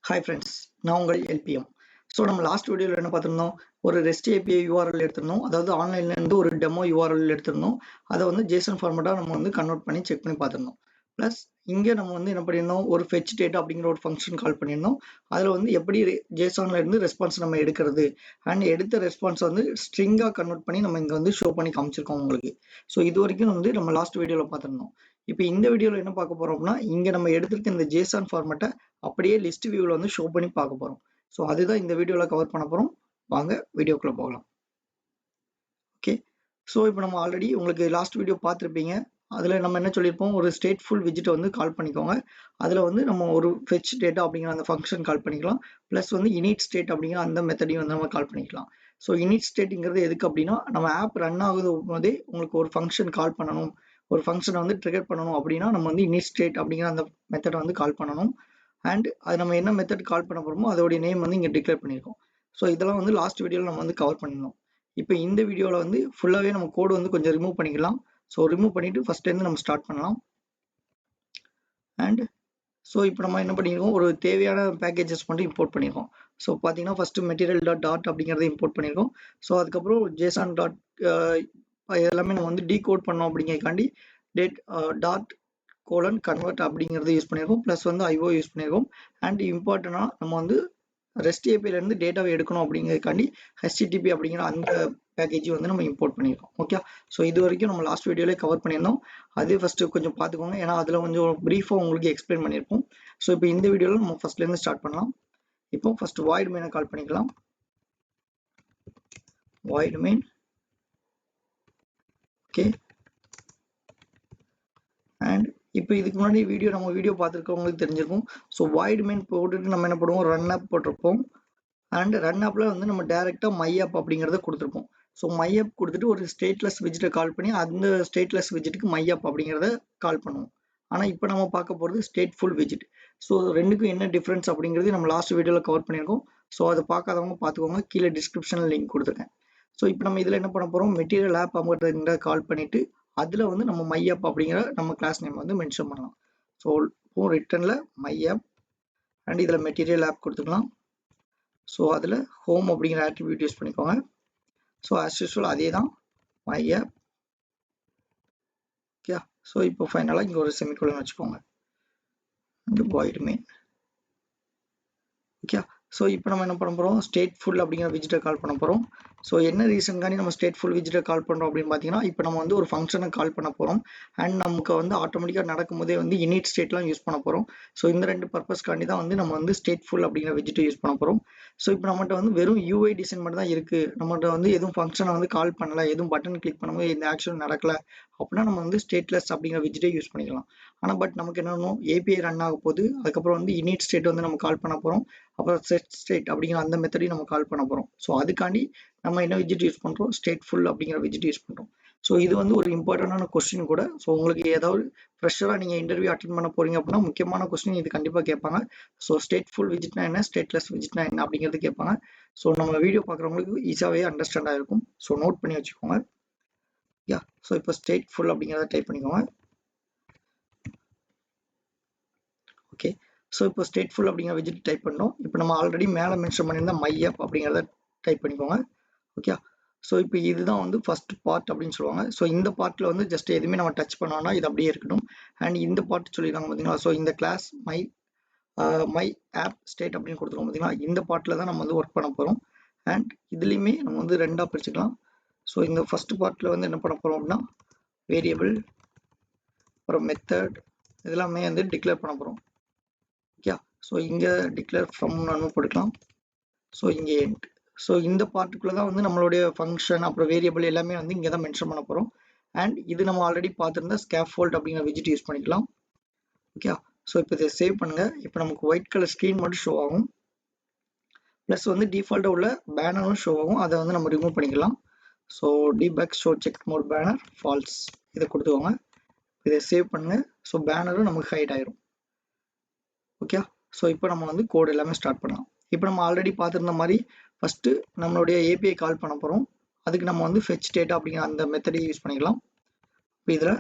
Hi friends, நான் உங்கள் LPM. So நம்ம லாஸ்ட் வீடியோவில் என்ன பார்த்துருந்தோம், ஒரு REST API URL எடுத்திருந்தோம், அதாவது ஆன்லைன்லேருந்து ஒரு டெமோ URL எடுத்திருந்தோம். அதை வந்து ஜேசன் ஃபார்மேட்டாக நம்ம வந்து கன்வெர்ட் பண்ணி செக் பண்ணி பார்த்துருந்தோம். ப்ளஸ் இங்கே நம்ம வந்து என்ன பண்ணியிருந்தோம், ஒரு ஃபெச் டேட்டா அப்படிங்கிற ஒரு ஃபங்க்ஷன் கால் பண்ணியிருந்தோம். அதில் வந்து எப்படி ஜேசன்ல இருந்து ரெஸ்பான்ஸ் நம்ம எடுக்கிறது அண்ட் எடுத்த ரெஸ்பான்ஸ் வந்து ஸ்ட்ரிங்காக கன்வெர்ட் பண்ணி நம்ம இங்கே வந்து ஷோ பண்ணி காமிச்சிருக்கோம் உங்களுக்கு. ஸோ இது வரைக்கும் வந்து நம்ம லாஸ்ட் வீடியோவில் பார்த்துருந்தோம். இப்போ இந்த வீடியோவில் என்ன பார்க்க போகிறோம் அப்படின்னா, இங்கே நம்ம எடுத்திருக்க இந்த ஜேசன் ஃபார்மேட்டை அப்படியே லிஸ்ட் வியூவில் வந்து ஷோ பண்ணி பார்க்க போகிறோம். ஸோ அதுதான் இந்த வீடியோவில் கவர் பண்ண போகிறோம். வாங்க வீடியோக்குள்ளே போகலாம். ஓகே, ஸோ இப்போ நம்ம ஆல்ரெடி உங்களுக்கு லாஸ்ட் வீடியோ பார்த்துருப்பீங்க. அதில் நம்ம என்ன சொல்லியிருப்போம், ஒரு ஸ்டேட்ஃபுல் விஜிட்டை வந்து கால் பண்ணிக்கோங்க. அதில் வந்து நம்ம ஒரு ஃபெச் டேட்டா அப்படிங்கிற அந்த ஃபங்க்ஷன் கால் பண்ணிக்கலாம். ப்ளஸ் வந்து இனிட் ஸ்டேட் அப்படிங்கிற அந்த மெத்தடையும் வந்து நம்ம கால் பண்ணிக்கலாம். ஸோ இனிட் ஸ்டேட்டுங்கிறது எதுக்கு அப்படின்னா, நம்ம ஆப் ரன் ஆகுது போதே உங்களுக்கு ஒரு ஃபங்க்ஷன் கால் பண்ணணும், ஒரு ஃபங்க்ஷனை வந்து ட்ரிகர் பண்ணணும் அப்படின்னா நம்ம வந்து இனிட் ஸ்டேட் அப்படிங்கிற அந்த மெத்தடை வந்து கால் பண்ணணும். அண்ட் அது நம்ம என்ன மெத்தட் கால் பண்ண போகிறோமோ அதோடைய நேம் வந்து இங்கே டிக்ளேர் பண்ணியிருக்கோம். ஸோ இதெல்லாம் வந்து லாஸ்ட் வீடியோவில் நம்ம வந்து கவர் பண்ணியிருந்தோம். இப்போ இந்த வீடியோவில் வந்து ஃபுல்லாகவே நம்ம கோடு வந்து கொஞ்சம் ரிமூவ் பண்ணிக்கலாம். ஸோ ரிமூவ் பண்ணிவிட்டு ஃபஸ்ட்லேருந்து நம்ம ஸ்டார்ட் பண்ணலாம். அண்ட் ஸோ இப்போ நம்ம என்ன பண்ணியிருக்கோம், ஒரு தேவையான பேக்கேஜஸ் மட்டும் இம்போர்ட் பண்ணியிருக்கோம். ஸோ பார்த்தீங்கன்னா ஃபஸ்ட்டு மெட்டீரியல்.டாட் அப்படிங்கிறத இம்போர்ட் பண்ணியிருக்கோம். ஸோ அதுக்கப்புறம் ஜேசான் டாட் எல்லாமே நம்ம வந்து டீகோட் பண்ணோம் அப்படிங்கிறதுக்காண்டி டாட் :convert அப்படிங்கிறது யூஸ் பண்ணியிருக்கோம். ப்ளஸ் வந்து IO யூஸ் பண்ணியிருக்கோம். அண்ட் இம்பார்ட்டண்டாக நம்ம வந்து ரெஸ்ட் ஏபிஐலேருந்து டேட்டாவை எடுக்கணும் அப்படிங்கிறதுக்காண்டி HTTP அப்படிங்கிற அந்த பேக்கேஜை வந்து நம்ம இம்போர்ட் பண்ணியிருக்கோம். ஓகே, ஸோ இது வரைக்கும் நம்ம லாஸ்ட் வீடியோலேயே கவர் பண்ணியிருந்தோம். அதே ஃபஸ்ட்டு கொஞ்சம் பார்த்துக்கோங்க, ஏன்னா அதில் கொஞ்சம் ப்ரீஃபாக உங்களுக்கு எக்ஸ்பிளைன் பண்ணியிருப்போம். ஸோ இப்போ இந்த வீடியோவில் நம்ம ஃபஸ்ட்லேருந்து ஸ்டார்ட் பண்ணலாம். இப்போ ஃபஸ்ட்டு void main கால் பண்ணிக்கலாம். void main. ஓகே, அண்ட் இப்போ இதுக்கு முன்னாடி நம்ம வீடியோ பார்த்துருக்கவங்களுக்கு தெரிஞ்சிருக்கும். ஸோ void main போட்டுட்டு நம்ம என்ன பண்ணுவோம், ரன் ஆப் போட்டிருப்போம். அண்ட் ரன் ஆப்பில் வந்து நம்ம டேரெக்டாக மை ஆப் அப்படிங்கிறத கொடுத்துருப்போம். ஸோ மை ஆப் கொடுத்துட்டு ஒரு ஸ்டேட்லெஸ் விஜிட்டை கால் பண்ணி அந்த ஸ்டேட்லெஸ் விஜிட்டுக்கு மை ஆப் அப்படிங்கிறத கால் பண்ணுவோம். ஆனால் இப்போ நம்ம பார்க்க போகிறது ஸ்டேட்ஃபுல் விஜிட். ஸோ ரெண்டுக்கும் என்ன டிஃப்ரென்ஸ் அப்படிங்கிறது நம்ம லாஸ்ட் வீடியோவில் கவர் பண்ணியிருக்கோம். ஸோ அதை பார்க்காதவங்க பார்த்துக்கோங்க, கீழே டிஸ்கிரிப்ஷனில் லிங்க் கொடுத்துருக்கேன். ஸோ இப்போ நம்ம இதில் என்ன பண்ண போகிறோம், மெட்டீரியல் ஆப் அப்படிங்கிறத கால் பண்ணிவிட்டு அதில் வந்து நம்ம மை ஆப் அப்படிங்கிற நம்ம கிளாஸ் நேம் வந்து மென்ஷன் பண்ணலாம். ஸோ இப்போ ரிட்டர்னில் மை ஆப் அண்ட் இதில் மெட்டீரியல் ஆப் கொடுத்துக்கலாம். ஸோ அதில் ஹோம் அப்படிங்கிற ஆட்ரிபியூட் யூஸ் பண்ணிக்கோங்க. ஸோ ஆஸ் யூஸ்வல் அதே தான் மை ஆப். ஓகே, ஸோ இப்போ ஃபைனலாக இங்கே ஒரு செமிகோலன் வச்சுக்கோங்க. void main. ஓகே, ஸோ இப்போ நம்ம என்ன பண்ண போகிறோம், ஸ்டேட்ஃபுல் அப்படிங்கிற விஜிட்டை கால் பண்ண போகிறோம். ஸோ என்ன ரீசன்காண்டி நம்ம ஸ்டேட்ஃபுல் விஜிட்டை கால் பண்ணுறோம் அப்படின்னு பார்த்தீங்கன்னா, இப்போ நம்ம வந்து ஒரு ஃபங்க்ஷனை கால் பண்ண போகிறோம். அண்ட் நமக்கு வந்து ஆட்டோமேட்டிக்காக நடக்கும்போதே வந்து இனிட் ஸ்டேட்லாம் யூஸ் பண்ண போகிறோம். ஸோ இந்த ரெண்டு பர்பஸ்க்காண்டி தான் வந்து நம்ம வந்து ஸ்டேட்ஃபுல் அப்படிங்கிற விஜிட்டை யூஸ் பண்ண போகிறோம். ஸோ இப்போ நம்மகிட்ட வந்து வெறும் UI டிசைன் மட்டும் தான் இருக்குது, நம்மகிட்ட வந்து எதுவும் ஃபங்க்ஷனை வந்து கால் பண்ணலை, எதுவும் பட்டன் கிளிக் பண்ணும்போது இந்த ஆக்ஷன் நடக்கலை அப்படின்னா நம்ம வந்து ஸ்டேட்லெஸ் அப்படிங்கிற விஜிட்டை யூஸ் பண்ணிக்கலாம். ஆனால் பட் நமக்கு என்ன பண்ணணும், API ரன் ஆக போகுது, அதுக்கப்புறம் வந்து இனிட் ஸ்டேட் வந்து நம்ம கால் பண்ண போகிறோம், அப்புறம் SetState அப்படிங்கிற அந்த மெத்தடையும் நம்ம கால் பண்ண போகிறோம். ஸோ அதுக்காண்டி நம்ம என்ன விஜிட் யூஸ் பண்ணுறோம், ஸ்டேட்ஃபுல் அப்படிங்கிற விஜிட் யூஸ் பண்ணுறோம். ஸோ இது வந்து ஒரு இம்பார்ட்டண்டான கொஸ்டின் கூட. ஸோ உங்களுக்கு ஏதாவது ஃப்ரெஷராக நீங்கள் இன்டர்வியூ அட்டென்ட் பண்ண போகிறீங்க அப்படின்னா முக்கியமான கொஸ்டின் இது கண்டிப்பாக கேட்பாங்க. ஸோ ஸ்டேட்ஃபுல் விஜிட்னா என்ன, ஸ்டேட்லெஸ் விஜிட்னா என்ன அப்படிங்கிறது கேட்பாங்க. ஸோ நம்ம வீடியோ பார்க்குறவங்களுக்கு ஈஸியாகவே அண்டர்ஸ்டாண்ட் ஆகிருக்கும். ஸோ நோட் பண்ணி வச்சுக்கோங்க. யா, ஸோ இப்போ ஸ்டேட்ஃபுல் அப்படிங்கிறத டைப் பண்ணிக்கோங்க. ஓகே, ஸோ இப்போ ஸ்டேட்ஃபுல் அப்படிங்கிற விஜிட் டைப் பண்ணோம். இப்போ நம்ம ஆல்ரெடி மேலே மென்ஷன் பண்ணியிருந்த மை ஆப் அப்படிங்கிறத டைப் பண்ணிக்கோங்க. ஓகே, ஸோ இப்போ இதுதான் வந்து ஃபர்ஸ்ட் பார்ட் அப்படின்னு சொல்லுவாங்க. ஸோ இந்த பார்ட்டில் வந்து ஜஸ்ட் எதுவுமே நம்ம டச் பண்ணோம்னா இது அப்படியே இருக்கட்டும். அண்ட் இந்த பார்ட் சொல்லியிருக்காங்க பார்த்தீங்களா, ஸோ இந்த கிளாஸ் மை ஆப் ஸ்டேட் அப்படின்னு கொடுத்துருவோம் பார்த்தீங்களா, இந்த பார்ட்டில் தான் நம்ம வந்து ஒர்க் பண்ண போகிறோம். அண்ட் இதுலேயுமே நம்ம வந்து ரெண்டாக பிரிச்சுக்கலாம். ஸோ இந்த ஃபர்ஸ்ட் பார்ட்டில் வந்து என்ன பண்ண போகிறோம் அப்படின்னா, வேரியபிள் அப்புறம் மெத்தட் இதெல்லாமே வந்து டிக்ளேர் பண்ண போகிறோம். ஓகே, ஸோ இங்கே டிக்ளேர் ஃப்ரம் நம்ம போட்டுக்கலாம். ஸோ இங்கே எண்ட். ஸோ இந்த பார்ட்டுக்குள்ளே தான் வந்து நம்மளுடைய ஃபங்க்ஷன் அப்புறம் வேரியபிள் எல்லாமே வந்து இங்கே தான் மென்ஷன் பண்ண போகிறோம். அண்ட் இது நம்ம ஆல்ரெடி பார்த்துருந்தா ஸ்கேஃபோல்ட் அப்படிங்கிற விஜிட் யூஸ் பண்ணிக்கலாம். ஓகே, ஸோ இப்போ இதை சேவ் பண்ணுங்கள். இப்போ நமக்கு ஒயிட் கலர் ஸ்க்ரீன் மட்டும் ஷோ ஆகும். ப்ளஸ் வந்து டிஃபால்ட்டாக உள்ள பேனரும் ஷோ ஆகும், அதை வந்து நம்ம ரிமூவ் பண்ணிக்கலாம். So debug show check mode banner false இதை கொடுத்துக்கோங்க. இதை சேவ் பண்ணுங்கள். ஸோ பேனரும் நமக்கு ஹைட் ஆயிரும். ஓகே, ஸோ இப்போ நம்ம வந்து கோட் எல்லாமே ஸ்டார்ட் பண்ணலாம். இப்போ நம்ம ஆல்ரெடி பார்த்துருந்த மாதிரி ஃபஸ்ட்டு நம்மளுடைய API கால் பண்ண போகிறோம். அதுக்கு நம்ம வந்து ஃபெச் டேட்டா அப்படிங்கிற அந்த மெத்தடை யூஸ் பண்ணிக்கலாம். இப்போ இதில்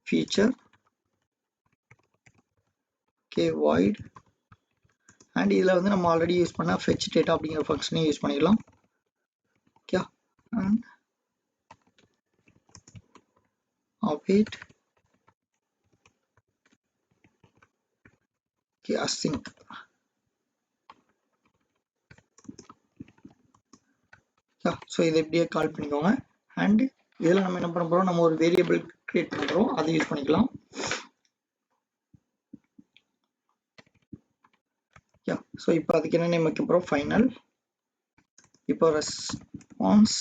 ஃபீச்சர் okay void and இதில் வந்து நம்ம ஆல்ரெடி யூஸ் பண்ண fetch data அப்படிங்கிற ஃபங்க்ஷனை யூஸ் பண்ணிக்கலாம் okay and await okay async so இதை இப்படியே கால் பண்ணிக்கோங்க அண்ட் இதில் நம்ம என்ன பண்ண போகிறோம் நம்ம ஒரு வேரியபிள் கிரியேட் பண்ணுறோம் அதை யூஸ் பண்ணிக்கலாம் ஸோ இப்போ அதுக்கு என்ன நேம் வைக்க போகிறோம் ஃபைனல் இப்போ ரெஸ்பான்ஸ்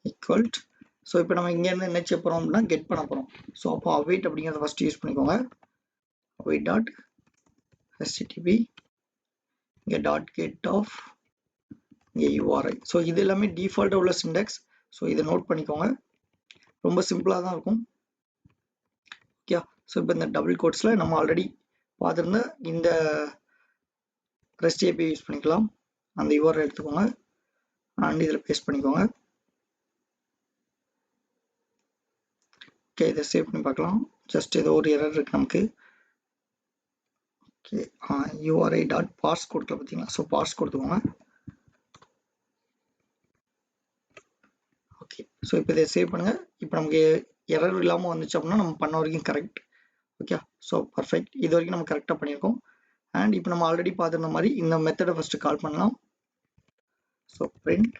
ஈக்குவல் ஸோ இப்போ நம்ம இங்கேருந்து என்ன செய்ய போகிறோம் அப்படின்னா கெட் பண்ண போகிறோம் ஸோ அப்போ அவைட் அப்படிங்கிறத ஃபஸ்ட் யூஸ் பண்ணிக்கோங்க அவைட் டாட் http இங்கே டாட் கெட் ஆஃப் இங்கே URI ஸோ இது எல்லாமே டிஃபால்ட்டாக உள்ள சிண்டெக்ஸ் ஸோ இதை நோட் பண்ணிக்கோங்க ரொம்ப சிம்பிளாக தான் இருக்கும் ஓகே ஸோ இப்போ இந்த டபுள் கோட்ஸில் நம்ம ஆல்ரெடி பார்த்துருந்த இந்த ரெஸ்ட் API யூஸ் பண்ணிக்கலாம் அந்த URI எடுத்துக்கோங்க அண்ட் இதில் பேஸ்ட் பண்ணிக்கோங்க ஓகே இதை சேவ் பண்ணி பார்க்கலாம் ஜஸ்ட் ஏதோ ஒரு எரர் இருக்குது நமக்கு ஓகே URI டாட் பார்ஸ் கொடுக்கல பார்த்தீங்களா ஸோ பார்ஸ் கொடுத்துக்கோங்க ஓகே ஸோ இப்போ இதை சேவ் பண்ணுங்கள் இப்போ நமக்கு எரர் இல்லாமல் வந்துச்சு அப்படின்னா நம்ம பண்ண வரைக்கும் கரெக்ட் ஓகே ஸோ பர்ஃபெக்ட் இது வரைக்கும் நம்ம கரெக்டாக பண்ணியிருக்கோம் அண்ட் இப்போ நம்ம ஆல்ரெடி பார்த்துருந்த மாதிரி இந்த மெத்தடை ஃபஸ்ட்டு கால் பண்ணலாம் ஸோ பிரிண்ட்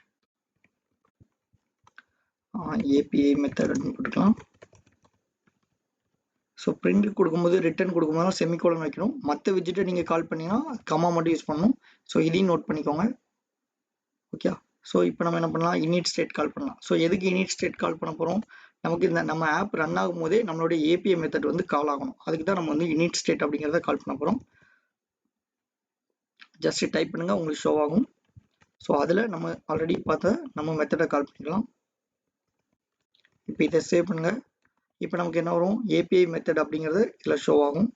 API மெத்தட் அப்படின்னு கொடுக்கலாம் ஸோ பிரிண்ட் கொடுக்கும்போது ரிட்டர்ன் கொடுக்கும்போது செமிகோலன் வைக்கணும் மற்ற விஜெட்டை நீங்கள் கால் பண்ணிங்கன்னா கமா மட்டும் யூஸ் பண்ணணும் ஸோ இதையும் நோட் பண்ணிக்கோங்க ஓகே ஸோ இப்போ நம்ம என்ன பண்ணலாம் init ஸ்டேட் கால் பண்ணலாம் ஸோ எதுக்கு init ஸ்டேட் கால் பண்ண போகிறோம் நமக்கு இந்த நம்ம ஆப் ரன் ஆகும் போதே நம்மளுடைய API மெத்தட் வந்து கால் ஆகணும் அதுக்கு தான் நம்ம வந்து init ஸ்டேட் அப்படிங்கிறத கால் பண்ண போகிறோம் ஜஸ்ட் டைப் பண்ணுங்கள் உங்களுக்கு ஷோ ஆகும் ஸோ அதில் நம்ம ஆல்ரெடி பார்த்த நம்ம மெத்தடை கால் பண்ணிக்கலாம் இப்போ இதை சேவ் பண்ணுங்கள் இப்போ நமக்கு என்ன வரும் API மெத்தட் அப்படிங்கிறது இதில் ஷோ ஆகும்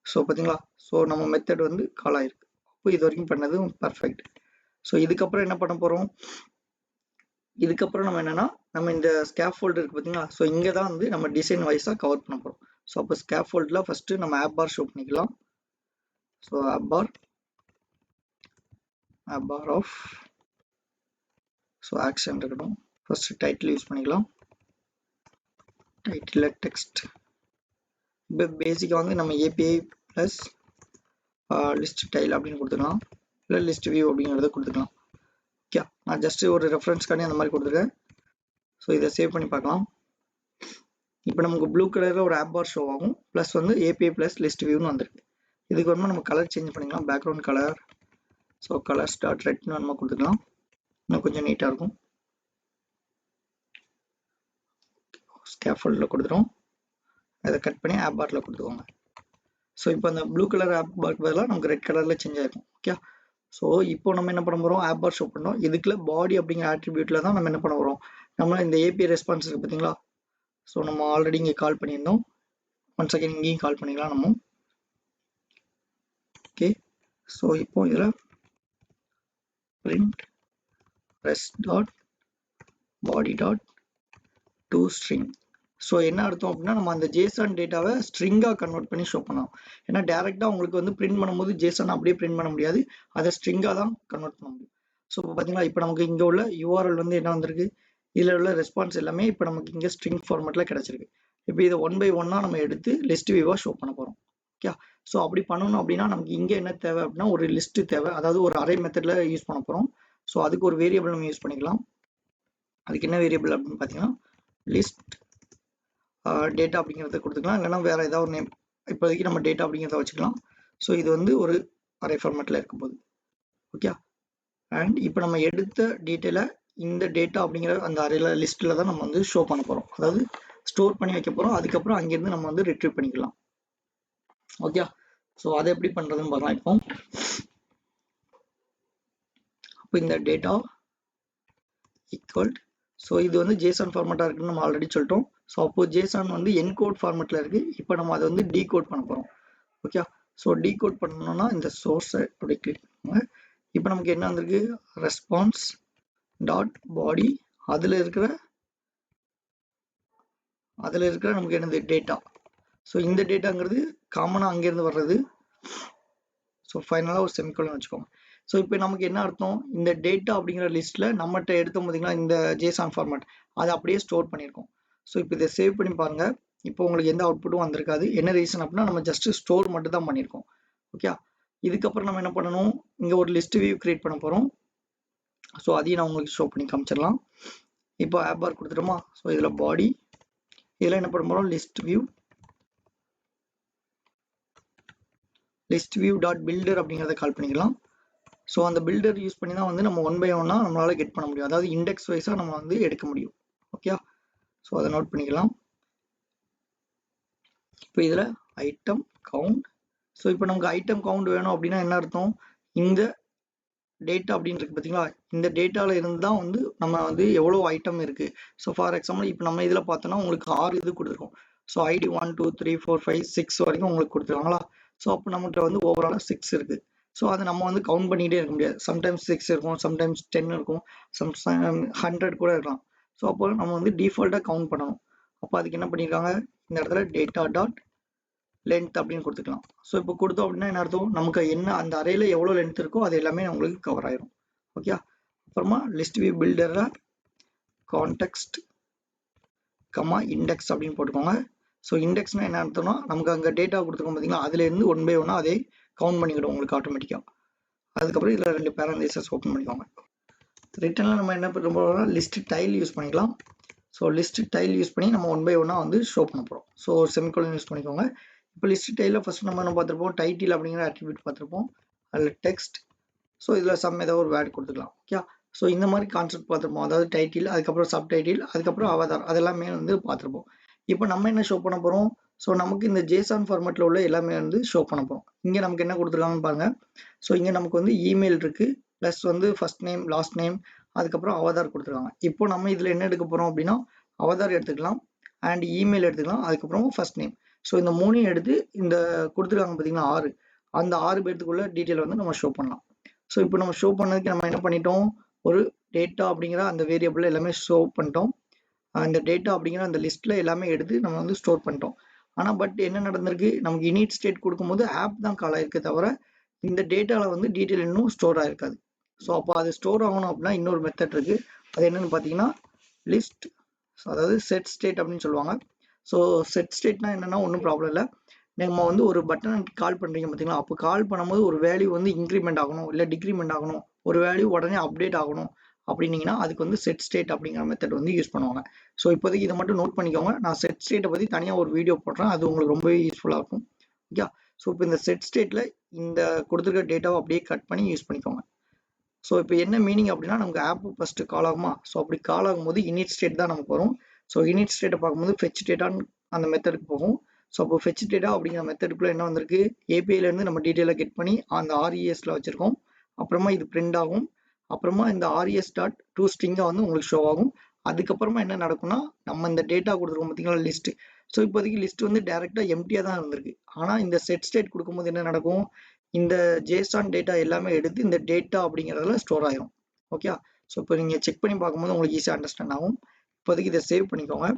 ஸோ பார்த்தீங்களா ஸோ நம்ம மெத்தட் வந்து கால் ஆகிருக்கு அப்போ இது வரைக்கும் பண்ணது பர்ஃபெக்ட் ஸோ இதுக்கப்புறம் என்ன பண்ண போகிறோம் இதுக்கப்புறம் நம்ம என்னென்னா நம்ம இந்த ஸ்கேஃபோல்டு இருக்குது பார்த்தீங்களா ஸோ இங்கே தான் வந்து நம்ம டிசைன் வைஸாக கவர் பண்ண போகிறோம் ஸோ அப்போ ஸ்கேஃபோல்டில் ஃபஸ்ட்டு நம்ம ஆப் பார் ஷோ பண்ணிக்கலாம் so app bar off so action இருக்கட்டும் ஃபஸ்ட்டு டைட்டில் யூஸ் பண்ணிக்கலாம் டைட்டில் டெக்ஸ்ட் இப்போ பேசிக்காக வந்து நம்ம API ப்ளஸ் லிஸ்ட் டைல் அப்படின்னு கொடுத்துக்கலாம் இல்லை லிஸ்ட் வியூ அப்படிங்கிறத கொடுத்துக்கலாம் ஓகே நான் ஜஸ்ட்டு ஒரு ரெஃபரன்ஸ்க்காண்டி அந்த மாதிரி கொடுத்துருக்கேன் ஸோ இதை சேவ் பண்ணி பார்க்கலாம் இப்போ நமக்கு ப்ளூ கலரில் ஒரு ஆப் பார் ஷோ ஆகும் ப்ளஸ் வந்து API ப்ளஸ் லிஸ்ட் வியூன்னு வந்திருக்கு இதுக்கு வந்து நம்ம கலர் சேஞ்ச் பண்ணிக்கலாம் background colour so colours dot ரெட்னு நம்ம கொடுத்துக்கலாம் இன்னும் கொஞ்சம் நீட்டாக இருக்கும் ஸ்கேஃபோல்டில் கொடுத்துரும் அதை கட் பண்ணி ஆப் பாரில் கொடுத்துக்கோங்க ஸோ இப்போ அந்த ப்ளூ கலர் ஆப் பாருக்கு பதிலாக நமக்கு ரெட் கலரில் சேஞ்ச் ஆகிருக்கும் ஓகே ஸோ இப்போ நம்ம என்ன பண்ண போகிறோம் ஆப் பார் ஷோ பண்ணோம் இதுக்குள்ள பாடி அப்படிங்கிற ஆட்ரிபியூட்டில் தான் நம்ம என்ன பண்ண போகிறோம் நம்ம இந்த API ரெஸ்பான்ஸ் இருக்குது பார்த்தீங்களா ஸோ நம்ம ஆல்ரெடி இங்கே கால் பண்ணியிருந்தோம் ஒன் செகண்ட் இங்கேயும் கால் பண்ணிக்கலாம் நம்ம ஓகே ஸோ இப்போ இதில் print rest dot body dot to string so என்ன அர்த்தம் அப்படின்னா நம்ம அந்த ஜேசன் டேட்டாவை ஸ்ட்ரிங்காக கன்வெர்ட் பண்ணி ஷோ பண்ணலாம் ஏன்னா டேரெக்டாக உங்களுக்கு வந்து பிரிண்ட் பண்ணும்போது ஜேசன் அப்படியே பிரிண்ட் பண்ண முடியாது அதை ஸ்ட்ரிங்காக தான் கன்வெர்ட் பண்ண முடியும் ஸோ இப்போ பார்த்தீங்களா இப்போ நமக்கு இங்கே உள்ள URL வந்து என்ன வந்திருக்கு இதில் உள்ள ரெஸ்பான்ஸ் எல்லாமே இப்போ நமக்கு இங்கே ஸ்ட்ரிங் ஃபார்மேட்டில் கிடச்சிருக்கு இப்போ இதை 1 by 1 நம்ம எடுத்து லிஸ்ட் வியூவாக ஷோ பண்ண போகிறோம் ஓகே ஸோ அப்படி பண்ணணும் அப்படின்னா நமக்கு இங்கே என்ன தேவை அப்படின்னா ஒரு லிஸ்ட்டு தேவை அதாவது ஒரு அரே மெத்தடில் யூஸ் பண்ண போகிறோம் ஸோ அதுக்கு ஒரு வேரியபிள் நம்ம யூஸ் பண்ணிக்கலாம் அதுக்கு என்ன வேரியபிள் அப்படின்னு பார்த்தீங்கன்னா லிஸ்ட் டேட்டா அப்படிங்கிறத கொடுத்துக்கலாம் இல்லைனா வேறு ஏதாவது ஒரு நேம் இப்போதைக்கு நம்ம டேட்டா அப்படிங்கிறத வச்சுக்கலாம் ஸோ இது வந்து ஒரு அரே ஃபார்மேட்டில் இருக்கும் போது ஓகே அண்ட் இப்போ நம்ம எடுத்த டீட்டெயிலை இந்த டேட்டா அப்படிங்கிற அந்த அரேல லிஸ்ட்டில் தான் நம்ம வந்து ஷோ பண்ண போகிறோம் அதாவது ஸ்டோர் பண்ணி வைக்க போகிறோம் அதுக்கப்புறம் அங்கேருந்து நம்ம வந்து ரிட்ரீவ் பண்ணிக்கலாம் ஓகே ஸோ அதை எப்படி பண்ணுறதுன்னு பார்க்கலாம் இப்போ இந்த டேட்டா ஈக்குவல் ஸோ இது வந்து ஜேசன் ஃபார்மேட்டாக இருக்குன்னு நம்ம ஆல்ரெடி சொல்லிட்டோம் ஸோ அப்போ ஜேசன் வந்து என்கோட் ஃபார்மேட்டில் இருக்குது இப்போ நம்ம அதை வந்து டீகோட் பண்ண போகிறோம் ஓகே ஸோ டீகோட் பண்ணணும்னா இந்த சோர்ஸை அப்படி கிளிக் பண்ணுங்க இப்போ நமக்கு என்ன வந்திருக்கு ரெஸ்பான்ஸ் டாட் பாடி அதில் இருக்கிற நமக்கு என்னது டேட்டா ஸோ இந்த டேட்டாங்கிறது காமனாக அங்கேருந்து வர்றது ஸோ ஃபைனலாக ஒரு செமிகோலன் வச்சுக்கோங்க. ஸோ இப்போ நமக்கு என்ன அர்த்தம், இந்த டேட்டா அப்படிங்கிற லிஸ்ட்டில் நம்மகிட்ட எடுத்தோம் பார்த்தீங்களா இந்த ஜேசான் ஃபார்மேட், அதை அப்படியே ஸ்டோர் பண்ணியிருக்கோம். ஸோ இப்போ இதை சேவ் பண்ணி பாருங்கள். இப்போ உங்களுக்கு எந்த அவுட்புட்டும் வந்திருக்காது. என்ன ரீசன் அப்படின்னா நம்ம ஜஸ்ட் ஸ்டோர் மட்டும் தான் பண்ணியிருக்கோம். ஓகே, இதுக்கப்புறம் நம்ம என்ன பண்ணணும், இங்கே ஒரு லிஸ்ட் வியூ கிரியேட் பண்ண போகிறோம். ஸோ அதையும் நான் உங்களுக்கு ஷோ பண்ணி காமிச்சிடலாம். இப்போ ஆப் பார் கொடுத்துட்டோமா. ஸோ இதில் பாடி, இதில் என்ன பண்ண போகிறோம், லிஸ்ட்வியூ டாட் பில்டர் அப்படிங்கிறத கால் பண்ணிக்கலாம். ஸோ அந்த பில்டர் யூஸ் பண்ணி தான் வந்து நம்ம 1 by 1 நம்மளால கெட் பண்ண முடியும். அதாவது இண்டெக்ஸ் வைஸாக நம்ம வந்து எடுக்க முடியும். ஓகே, ஸோ அதை நோட் பண்ணிக்கலாம். இப்போ இதில் ஐட்டம் கவுண்ட். ஸோ இப்போ நமக்கு ஐட்டம் கவுண்ட் வேணும் அப்படின்னா என்ன அர்த்தம், இந்த டேட்டா அப்படின்னு இருக்கு பார்த்தீங்களா, இந்த டேட்டாவில் இருந்து தான் வந்து நம்ம வந்து எவ்வளோ ஐட்டம் இருக்குது. ஸோ ஃபார் எக்ஸாம்பிள் இப்போ நம்ம இதில் பார்த்தோன்னா உங்களுக்கு 6 இது கொடுத்துருக்கோம். ஸோ ஐடி 1 2 3 4 5 6 வரைக்கும் உங்களுக்கு கொடுத்துருவாங்களா. ஸோ அப்போ நம்மகிட்ட வந்து ஓவராலாக 6 இருக்குது. ஸோ அதை நம்ம வந்து கவுண்ட் பண்ணிகிட்டே இருக்க முடியாது. சம்டைம்ஸ் 6 இருக்கும், சம்டைம்ஸ் 10 இருக்கும், 100 கூட இருக்கலாம். ஸோ அப்போ நம்ம வந்து டிஃபால்ட்டாக கவுண்ட் பண்ணணும். அப்போ அதுக்கு என்ன பண்ணியிருக்காங்க, இந்த இடத்துல டேட்டா டாட் லென்த் அப்படின்னு கொடுத்துக்கலாம். ஸோ இப்போ கொடுத்தோம் அப்படின்னா என்ன அர்த்தம், நமக்கு என்ன அந்த அரேல எவ்வளோ லென்த் இருக்கோ அது எல்லாமே உங்களுக்கு கவர் ஆயிரும். ஓகே, அப்புறமா லிஸ்ட் வியூ பில்டரில் கான்டெக்ஸ்ட் இண்டெக்ஸ் அப்படின்னு போட்டுக்கோங்க. ஸோ இண்டெக்ஸ்னா என்ன அர்த்தம்னா நமக்கு அங்கே டேட்டா கொடுத்துருக்கோம் பார்த்தீங்களா, அதுலேருந்து 1 by 1 அதே கவுண்ட் பண்ணிக்கிடும் உங்களுக்கு ஆட்டோமேட்டிக்காக. அதுக்கப்புறம் இதில் 2 பேரந்தீசஸ் ஓப்பன் பண்ணிக்கோங்க. ரிட்டனில் நம்ம என்ன பண்ண போகிறோம்னா லிஸ்ட் டைல் யூஸ் பண்ணிக்கலாம். ஸோ லிஸ்ட் டைல் யூஸ் பண்ணி நம்ம 1 by 1 வந்து ஷோ பண்ண போகிறோம். ஸோ ஒரு செமிகோலன் யூஸ் பண்ணிக்கோங்க. இப்போ லிஸ்ட் டைலில் ஃபர்ஸ்ட் நம்ம என்ன பார்த்துருப்போம், டைட்டில் அப்படிங்கிற அட்ரிபியூட் பார்த்துருப்போம். அதில் டெக்ஸ்ட், ஸோ இதில் ஏதாவது ஒரு வேர்ட் கொடுத்துக்கலாம். ஓகே, ஸோ இந்த மாதிரி கான்செப்ட் பார்த்துருப்போம். அதாவது டைட்டில், அதுக்கப்புறம் சப் டைட்டில், அதுக்கப்புறம் அவதார், அதெல்லாமே வந்து பார்த்துருப்போம். இப்போ நம்ம என்ன ஷோ பண்ண போகிறோம், ஸோ நமக்கு இந்த ஜேசான் ஃபார்மேட்டில் உள்ள எல்லாமே வந்து ஷோ பண்ண போகிறோம். இங்கே நமக்கு என்ன கொடுத்துருக்காங்கன்னு பாருங்கள். ஸோ இங்கே நமக்கு வந்து இமெயில் இருக்குது, ப்ளஸ் வந்து ஃபர்ஸ்ட் நேம் லாஸ்ட் நேம், அதுக்கப்புறம் அவதார் கொடுத்துருக்காங்க. இப்போ நம்ம இதில் என்ன எடுக்க போகிறோம் அப்படின்னா அவதார் எடுத்துக்கலாம் அண்ட் இமெயில் எடுத்துக்கலாம், அதுக்கப்புறம் ஃபர்ஸ்ட் நேம். ஸோ இந்த 3 எடுத்து இந்த கொடுத்துருக்காங்க பார்த்தீங்கன்னா 6, அந்த 6 பேர்த்துக்குள்ள டீட்டெயில் வந்து நம்ம ஷோ பண்ணலாம். ஸோ இப்போ நம்ம ஷோ பண்ணதுக்கு நம்ம என்ன பண்ணிட்டோம், ஒரு டேட்டா அப்படிங்கிற அந்த வேரியபிள் எல்லாமே ஷோ பண்ணிட்டோம். அந்த டேட்டா அப்படிங்கிற அந்த லிஸ்ட்டில் எல்லாமே எடுத்து நம்ம வந்து ஸ்டோர் பண்ணிட்டோம். ஆனால் பட் என்ன நடந்திருக்கு, நமக்கு இனிட் ஸ்டேட் கொடுக்கும்போது ஆப் தான் கால் ஆயிருக்கு தவிர இந்த டேட்டாவில் வந்து டீட்டெயில் இன்னும் ஸ்டோர் ஆகிருக்காது. ஸோ அப்போ அது ஸ்டோர் ஆகணும் அப்படின்னா இன்னொரு மெத்தட் இருக்குது. அது என்னென்னு பார்த்தீங்கன்னா லிஸ்ட், அதாவது செட் ஸ்டேட் அப்படின்னு சொல்லுவாங்க. ஸோ செட் ஸ்டேட்னா என்னென்னா ஒன்றும் ப்ராப்ளம் இல்லை. நம்ம வந்து ஒரு பட்டன் கால் பண்ணுறீங்க பார்த்தீங்களா, அப்போ கால் பண்ணும்போது ஒரு வேல்யூ வந்து இன்க்ரிமெண்ட் ஆகணும் இல்லை டிக்ரிமெண்ட் ஆகணும், ஒரு வேல்யூ உடனே அப்டேட் ஆகணும் அப்படின்னீங்கன்னா அதுக்கு வந்து செட் ஸ்டேட் அப்படிங்கிற மெத்தட் வந்து யூஸ் பண்ணுவாங்க. ஸோ இப்போதைக்கு இதை மட்டும் நோட் பண்ணிக்கோங்க. நான் செட் ஸ்டேட்டை பற்றி தனியாக ஒரு வீடியோ போடுறேன், அது உங்களுக்கு ரொம்பவே யூஸ்ஃபுல்லாக இருக்கும். ஓகே, ஸோ இப்போ இந்த செட் ஸ்டேட்டில் இந்த கொடுத்துருக்க டேட்டாவை அப்படியே கட் பண்ணி யூஸ் பண்ணிக்கோங்க. ஸோ இப்போ என்ன மீனிங் அப்படின்னா நமக்கு ஆப் ஃபஸ்ட்டு கால் ஆகுமா, ஸோ அப்படி கால் ஆகும்போது இனிட் ஸ்டேட் தான் நமக்கு வரும். ஸோ இனிட் ஸ்டேட்டை பார்க்கும்போது ஃபெச் டேட்டான்னு அந்த மெத்தடுக்கு போகும். ஸோ அப்போ ஃபெச் டேட்டா அப்படிங்கிற மெத்தடுக்குள்ளே என்ன வந்திருக்கு, ஏபிஐலேருந்து நம்ம டீட்டெயிலாக கெட் பண்ணி அந்த ஆர்இஎஸில் வச்சுருக்கோம். அப்புறமா இது பிரிண்ட் ஆகும். அப்புறமா இந்த ஆர்இஎஸ் டாட் டூ ஸ்ட்ரிங்காக வந்து உங்களுக்கு ஷோ ஆகும். அதுக்கப்புறமா என்ன நடக்கும்னா நம்ம இந்த டேட்டா கொடுத்துருக்கோம் பார்த்தீங்களா லிஸ்ட்டு. ஸோ இப்போதைக்கு லிஸ்ட் வந்து டேரெக்டாக எம்டியாக தான் இருந்திருக்கு. ஆனால் இந்த செட் ஸ்டேட் கொடுக்கும்போது என்ன நடக்கும், இந்த ஜேசான் டேட்டா எல்லாமே எடுத்து இந்த டேட்டா அப்படிங்கிறதுல ஸ்டோர் ஆயிரும். ஓகே, ஸோ இப்போ நீங்கள் செக் பண்ணி பார்க்கும்போது உங்களுக்கு ஈஸியாக அண்டர்ஸ்டாண்ட் ஆகும். இப்போதைக்கு இதை சேவ் பண்ணிக்கோங்க.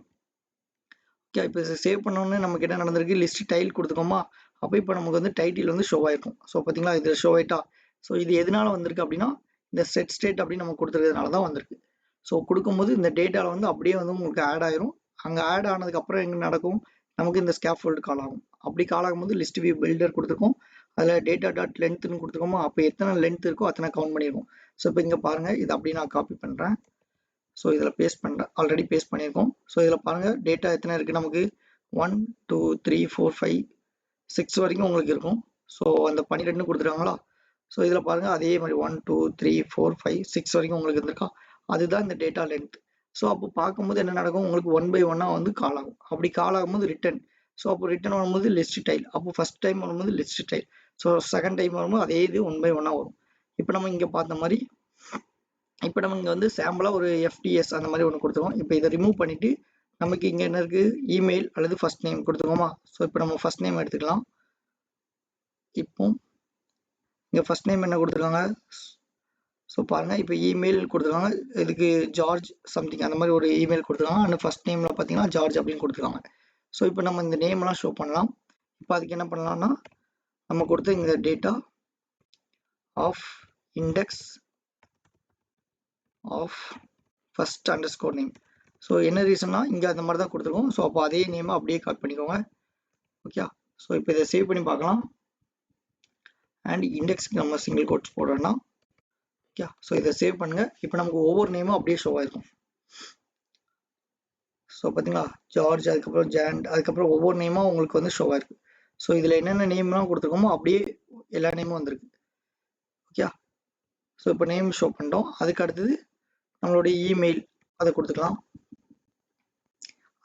ஓகே, இப்போ சேவ் பண்ணோன்னே நமக்கு என்ன நடந்திருக்கு, லிஸ்ட் டைல் கொடுத்துக்கோமா, அப்போ இப்போ நமக்கு வந்து டைட்டில் வந்து ஷோ ஆயிருக்கும். ஸோ பார்த்தீங்களா இது ஷோ ஆயிட்டா. ஸோ இது எதனால வந்திருக்கு அப்படின்னா இந்த செட் ஸ்டேட் அப்படின்னு நம்ம கொடுத்துருக்கிறதுனால தான் வந்திருக்கு. ஸோ கொடுக்கும்போது இந்த டேட்டாவில் வந்து அப்படியே வந்து உங்களுக்கு ஆட் ஆயிரும். அங்கே ஆட் ஆனதுக்கப்புறம் எங்கே நடக்கும், நமக்கு இந்த ஸ்கேஃபோல்டு கால் ஆகும். அப்படி கால் ஆகும்போது லிஸ்ட் வியூ பில்டர் கொடுத்துருக்கோம், அதில் டேட்டா டாட் லென்த்னு கொடுத்துருக்கோமா, அப்போ எத்தனை லென்த் இருக்கோ அத்தனை கவுண்ட் பண்ணியிருக்கோம். ஸோ இப்போ இங்கே பாருங்கள், இது அப்படி நான் காப்பி பண்ணுறேன். ஸோ இதில் பேஸ்ட் பண்ணுறேன், ஆல்ரெடி பேஸ்ட் பண்ணியிருக்கோம். ஸோ இதில் பாருங்கள் டேட்டா எத்தனை இருக்குது நமக்கு, 1 2 3 4 5 6 வரைக்கும் உங்களுக்கு இருக்கும். ஸோ அந்த 12 கொடுத்துருக்காங்களா. ஸோ இதில் பாருங்கள் அதே மாதிரி 1 2 3 4 5 6 வரைக்கும் உங்களுக்கு இருந்திருக்கா, அதுதான் இந்த டேட்டா லென்த். ஸோ அப்போ பார்க்கும்போது என்ன நடக்கும், உங்களுக்கு 1 by 1 வந்து கால் ஆகும். அப்படி கால் ஆகும்போது ரிட்டன், ஸோ அப்போ ரிட்டன் வரும்போது லிஸ்ட் டைல், அப்போ ஃபர்ஸ்ட் டைம் வரும்போது list tile, so second time வரும்போது அதே இது 1 by 1 வரும். இப்போ நம்ம இங்கே பார்த்த மாதிரி இப்போ நம்ம இங்கே வந்து சாம்பிளாக ஒரு எஃப்டிஎஸ் அந்த மாதிரி ஒன்று கொடுத்துருவோம். இப்போ இதை ரிமூவ் பண்ணிவிட்டு நமக்கு இங்கே என்ன இருக்குது, இமெயில் அல்லது ஃபர்ஸ்ட் நேம் கொடுத்துருவோமா. ஸோ இப்போ நம்ம ஃபர்ஸ்ட் நேம் எடுத்துக்கலாம். இப்போ இங்கே ஃபர்ஸ்ட் நேம் என்ன கொடுத்துருக்காங்க, ஸோ பாருங்கள் இப்போ இமெயில் கொடுத்துருக்காங்க, இதுக்கு ஜார்ஜ் சம்திங் அந்த மாதிரி ஒரு இமெயில் கொடுத்துருக்காங்க. அண்ட் ஃபர்ஸ்ட் நேமில் பார்த்தீங்கன்னா ஜார்ஜ் அப்படின்னு கொடுத்துருக்காங்க. ஸோ இப்போ நம்ம இந்த நேம்லாம் ஷோ பண்ணலாம். இப்போ அதுக்கு என்ன பண்ணலாம்னா நம்ம கொடுத்த இந்த data of index of first underscore name. So என்ன ரீசன்னா இங்கே அந்த மாதிரி தான் கொடுத்துருக்கோம். ஸோ அப்போ அதே நேமை அப்படியே காப்பி பண்ணிக்கோங்க. ஓகே, ஸோ இப்போ இதை சேவ் பண்ணி பார்க்கலாம். அண்ட் இண்டெக்ஸ்க்கு நம்ம சிங்கிள் கோட்ஸ் போடுறோம்னா ஓகே, ஸோ இதை சேவ் பண்ணுங்க. இப்போ நமக்கு ஒவ்வொரு நேமும் அப்படியே ஷோ ஆயிருக்கும். ஸோ பார்த்தீங்களா, ஜார்ஜ், அதுக்கப்புறம் ஜாண்ட், அதுக்கப்புறம் ஒவ்வொரு நேமும் உங்களுக்கு வந்து ஷோ ஆயிருக்கு. ஸோ இதில் என்னென்ன நேம்லாம் கொடுத்துருக்கோமோ அப்படியே எல்லா நேமும் வந்திருக்கு. ஓகே, ஸோ இப்போ நேம் ஷோ பண்ணிட்டோம். அதுக்கு அடுத்தது நம்மளுடைய இமெயில் அதை கொடுத்துக்கலாம்.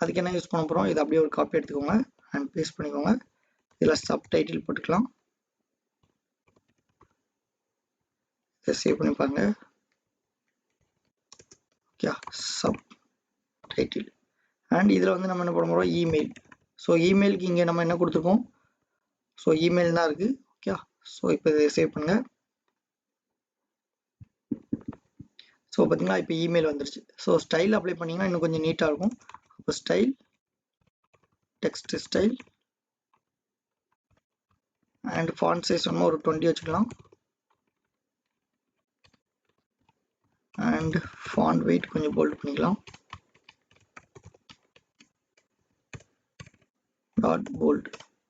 அதுக்கு என்ன யூஸ் பண்ண போகிறோம், இதை அப்படியே ஒரு காப்பி எடுத்துக்கோங்க அண்ட் பேஸ்ட் பண்ணிக்கோங்க. இதில் சப்டைட்டில் போட்டுக்கலாம். இதை சேவ் பண்ணி பாருங்க. ஓகே, சப்டைட்டில் அண்ட் இதில் வந்து நம்ம என்ன பண்ண போகிறோம், இமெயில். ஸோ இமெயிலுக்கு இங்கே நம்ம என்ன கொடுத்துருக்கோம், ஸோ இமெயில் தான் இருக்குது. ஓகே, ஸோ இப்போ இதை சேவ் பண்ணுங்கள். ஸோ பார்த்தீங்களா, இப்போ இமெயில் வந்துருச்சு. ஸோ ஸ்டைல் அப்ளை பண்ணிங்கன்னா இன்னும் கொஞ்சம் நீட்டாக இருக்கும். அப்போ style, text style and font size ஒன்று ஒரு 20 வச்சுக்கலாம். அண்ட் ஃபாண்ட் வெயிட் கொஞ்சம் போல்ட் பண்ணிக்கலாம். Dot bold.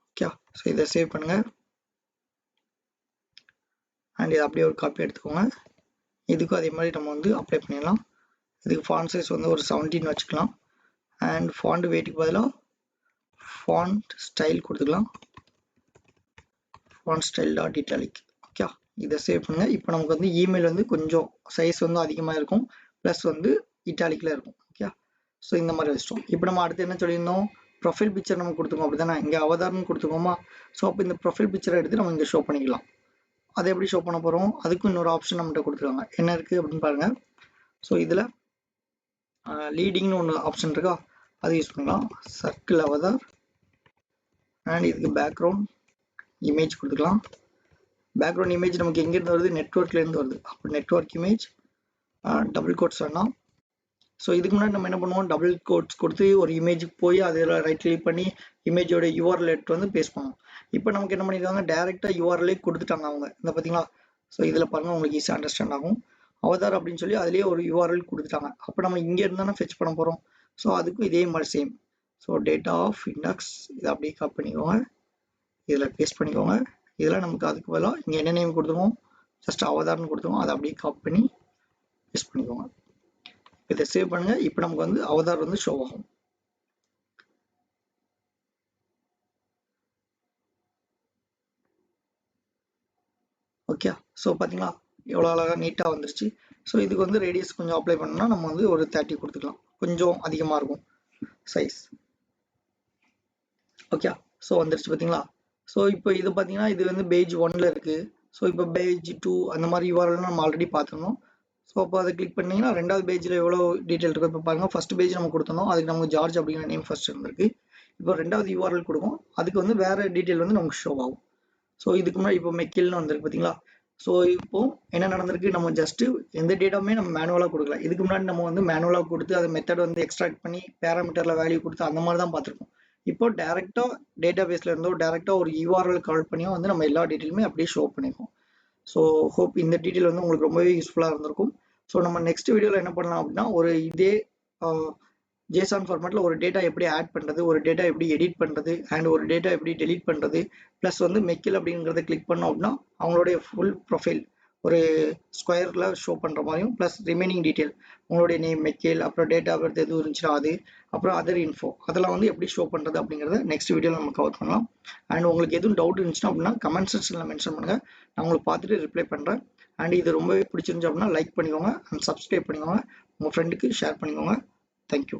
ஓகே, ஸோ இதை சேவ் பண்ணுங்கள். அண்ட் இதை அப்படியே ஒரு காப்பி எடுத்துக்கோங்க. இதுக்கும் அதே மாதிரி நம்ம வந்து அப்ளை பண்ணிடலாம். இதுக்கு ஃபாண்ட் சைஸ் வந்து ஒரு 17 வச்சுக்கலாம். அண்ட் ஃபாண்ட் வெயிட்டுக்கு பதிலாக ஃபாண்ட் ஸ்டைல் கொடுத்துக்கலாம். Font style dot italic. Okay, இதை சேவ் பண்ணுங்கள். இப்போ நமக்கு வந்து இமெயில் வந்து கொஞ்சம் சைஸ் வந்து அதிகமாக இருக்கும், ப்ளஸ் வந்து இட்டாலிக்கில் இருக்கும். ஓகே, ஸோ இந்த மாதிரி வச்சிட்டோம். இப்போ நம்ம அடுத்து என்ன சொல்லியிருந்தோம், ப்ரொஃபைல் பிக்சர் நம்ம கொடுத்துருக்கோம் அப்படி தானே, இங்கே அவதாரம்னு கொடுத்துருக்கோமா. ஸோ அப்போ இந்த ப்ரொஃபைல் பிக்சரை எடுத்து நம்ம இங்கே ஷோ பண்ணிக்கலாம். அதை எப்படி ஷோ பண்ண போகிறோம், அதுக்கும் இன்னொரு ஆப்ஷன் நம்மகிட்ட கொடுத்துருக்காங்க. என்ன இருக்குது அப்படின்னு பாருங்கள். ஸோ இதில் லீடிங்னு ஒன்று ஆப்ஷன் இருக்கா, அது யூஸ் பண்ணலாம். சர்க்கிள் அவதார் அண்ட் இதுக்கு பேக்ரவுண்ட் இமேஜ் கொடுத்துக்கலாம். பேக்ரவுண்ட் இமேஜ் நமக்கு எங்கேருந்து வருது, நெட்வொர்க்லேருந்து வருது. அப்போ நெட்வொர்க் இமேஜ் டபுள் கோட்ஸ் வேணாம். ஸோ இதுக்கு முன்னாடி நம்ம என்ன பண்ணுவோம், டபுள் கோட்ஸ் கொடுத்து ஒரு இமேஜுக்கு போய் அதில் ரைட் கிளிக் பண்ணி இமேஜோட யூஆர்எல் எடுத்து வந்து பேஸ்ட் பண்ணுவோம். இப்போ நமக்கு என்ன பண்ணியிருக்காங்க, டேரெக்டாக யூஆர்எல்லே கொடுத்துட்டாங்க அவங்க. இந்த பார்த்தீங்களா, ஸோ இதில் பாருங்கள், உங்களுக்கு ஈஸியாக அண்டர்ஸ்டாண்ட் ஆகும். அவதார் அப்படின்னு சொல்லி அதிலேயே ஒரு யூஆர்எல் கொடுத்துட்டாங்க. அப்போ நம்ம இங்கே இருந்தானே ஃபெச் பண்ண போகிறோம். ஸோ அதுக்கும் இதே மாதிரி same. So data of index இதை அப்படியே காப்பி பண்ணிக்கோங்க, இதில் பேஸ்ட் பண்ணிக்கோங்க. இதில் நமக்கு அதுக்கு பதிலாக இங்கே என்ன நேம் கொடுத்துருவோம், ஜஸ்ட் அவதார்னு கொடுத்துருவோம். அதை அப்படியே காப்பி பண்ணி பேஸ்ட் பண்ணிக்கோங்க. இதை சேவ் பண்ணுங்க. இப்போ நமக்கு வந்து அவதார் வந்து ஷோ ஆகும். ஓகே, ஸோ பார்த்தீங்களா எவ்வளோ அழகாக நீட்டாக வந்துருச்சு. ஸோ இதுக்கு வந்து ரேடியஸ் கொஞ்சம் அப்ளை பண்ணோம்னா நம்ம வந்து ஒரு 30 கொடுத்துக்கலாம், கொஞ்சம் அதிகமாக இருக்கும் சைஸ். ஓகே, ஸோ வந்துருச்சு பார்த்தீங்களா. ஸோ இப்போ இது பார்த்தீங்கன்னா இது வந்து பேஜ் 1ல் இருக்குது. ஸோ இப்போ பேஜ் 2 அந்த மாதிரி யூஆர்எல் நம்ம ஆல்ரெடி பார்த்துருந்தோம். ஸோ அப்போ அதை கிளிக் பண்ணிங்கன்னா ரெண்டாவது பேஜில் எவ்வளோ டீட்டெயில் இருக்கும். இப்போ பாருங்கள், ஃபஸ்ட் பேஜ் நம்ம கொடுத்தோம், அதுக்கு நமக்கு ஜார்ஜ் அப்படிங்கிற நேம் ஃபர்ஸ்ட் இருந்திருக்கு. இப்போ ரெண்டாவது யூஆர்எல் கொடுக்கும், அதுக்கு வந்து வேறு டீட்டெயில் வந்து நமக்கு ஷோ ஆகும். ஸோ இதுக்கு முன்னாடி இப்போ மெக்கில்னு வந்திருக்கு பார்த்தீங்களா. ஸோ இப்போ என்ன நடந்திருக்கு, நம்ம ஜஸ்ட்டு எந்த டேட்டாவுமே நம்ம மேனுவலாக கொடுக்கல. இதுக்கு முன்னாடி நம்ம வந்து மேனுவலாக கொடுத்து அதை மெத்தட் வந்து எக்ஸ்ட்ராக்ட் பண்ணி பேராமீட்டரில் வேல்யூ கொடுத்து அந்த மாதிரி தான் பார்த்துருக்கோம். இப்போ டேரெக்டாக டேட்டா பேஸில் இருந்தோ டேரெக்டாக ஒரு யூஆர்எல் கால் பண்ணியோ வந்து நம்ம எல்லா டீட்டெயிலுமே அப்படியே ஷோ பண்ணியிருக்கோம். ஸோ ஹோப் இந்த டீட்டெயில் வந்து உங்களுக்கு ரொம்பவே யூஸ்ஃபுல்லாக இருந்திருக்கும். ஸோ நம்ம நெக்ஸ்ட் வீடியோவில் என்ன பண்ணலாம் அப்படின்னா, ஒரு இதே ஜேசான் ஃபார்மேட்டில் ஒரு டேட்டா எப்படி ஆட் பண்ணுறது, ஒரு டேட்டா எப்படி எடிட் பண்ணுறது, அண்ட் ஒரு டேட்டா எப்படி டெலீட் பண்ணுறது, ப்ளஸ் வந்து மெக்கில் அப்படிங்கிறத கிளிக் பண்ணோம் அப்படின்னா அவங்களுடைய ஃபுல் ப்ரொஃபைல் ஒரு ஸ்கொயரில் ஷோ பண்ணுற மாதிரியும், ப்ளஸ் ரிமைனிங் டீட்டெயில் உங்களுடைய நேம், மெக்கில், அப்புறம் டேட்டா பர்த் எதுவும் இருந்துச்சுன்னா அது, அப்புறம் அதர் இன்ஃபோ அதெல்லாம் வந்து எப்படி ஷோ பண்ணுறது அப்படிங்கிறத நெக்ஸ்ட் வீடியோவில் நம்ம கவர் பண்ணலாம். அண்ட் உங்களுக்கு எதுவும் டவுட் இருந்துச்சுன்னா அப்படின்னா கமெண்ட் செக்ஷனில் மென்ஷன் பண்ணுங்கள், நான் உங்களுக்கு பார்த்துட்டு ரிப்ளை பண்ணுறேன். அண்ட் இது ரொம்பவே பிடிச்சிருந்துச்சு அப்படின்னா லைக் பண்ணிக்கோங்க அண்ட் சப்ஸ்கிரைப் பண்ணிக்கோங்க, உங்கள் ஃப்ரெண்டுக்கு ஷேர் பண்ணிக்கோங்க. தேங்க்யூ.